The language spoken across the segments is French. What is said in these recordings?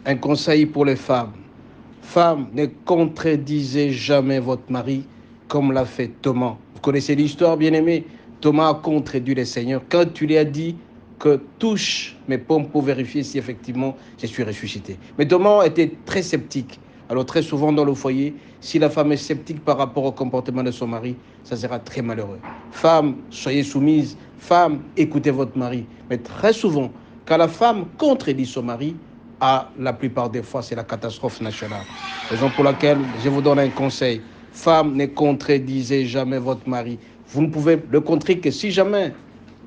Un conseil pour les femmes. Femmes, ne contredisez jamais votre mari comme l'a fait Thomas. Vous connaissez l'histoire, bien-aimé. Thomas a contredit le Seigneur quand tu lui as dit que touche mes pommes pour vérifier si effectivement je suis ressuscité. Mais Thomas était très sceptique. Alors très souvent dans le foyer, si la femme est sceptique par rapport au comportement de son mari, ça sera très malheureux. Femme, soyez soumise. Femme, écoutez votre mari. Mais très souvent, quand la femme contredit son mari, la plupart des fois, c'est la catastrophe nationale. Raison pour laquelle je vous donne un conseil. Femme, ne contredisez jamais votre mari. Vous ne pouvez le contrer que si jamais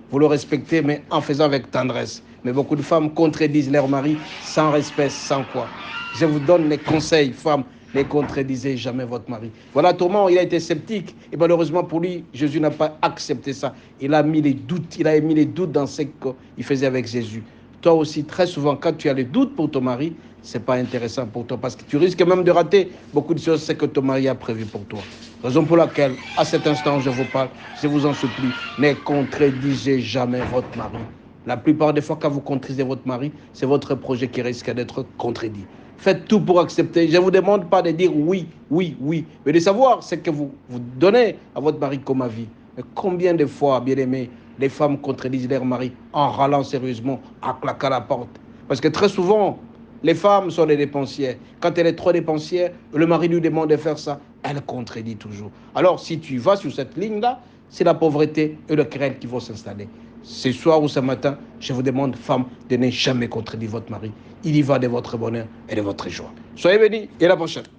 vous le respectez, mais en faisant avec tendresse. Mais beaucoup de femmes contredisent leur mari sans respect, sans quoi. Je vous donne les conseils, femmes, ne contredisez jamais votre mari. Voilà, Thomas, il a été sceptique. Et malheureusement pour lui, Jésus n'a pas accepté ça. Il a mis les doutes dans ce qu'il faisait avec Jésus. Toi aussi, très souvent, quand tu as les doutes pour ton mari, ce n'est pas intéressant pour toi parce que tu risques même de rater beaucoup de choses que ton mari a prévues pour toi. Raison pour laquelle, à cet instant, je vous parle, je vous en supplie, ne contredisez jamais votre mari. La plupart des fois, quand vous contredisez votre mari, c'est votre projet qui risque d'être contredit. Faites tout pour accepter. Je ne vous demande pas de dire oui, oui, oui, mais de savoir ce que vous donnez à votre mari comme avis. Mais combien de fois, bien-aimés, les femmes contredisent leur mari en râlant sérieusement, en claquant la porte? Parce que très souvent, les femmes sont des dépensières. Quand elle est trop dépensière, le mari lui demande de faire ça, elle contredit toujours. Alors, si tu vas sur cette ligne-là, c'est la pauvreté et le querelle qui vont s'installer. Ce soir ou ce matin, je vous demande, femmes, de ne jamais contredire votre mari. Il y va de votre bonheur et de votre joie. Soyez bénis et à la prochaine.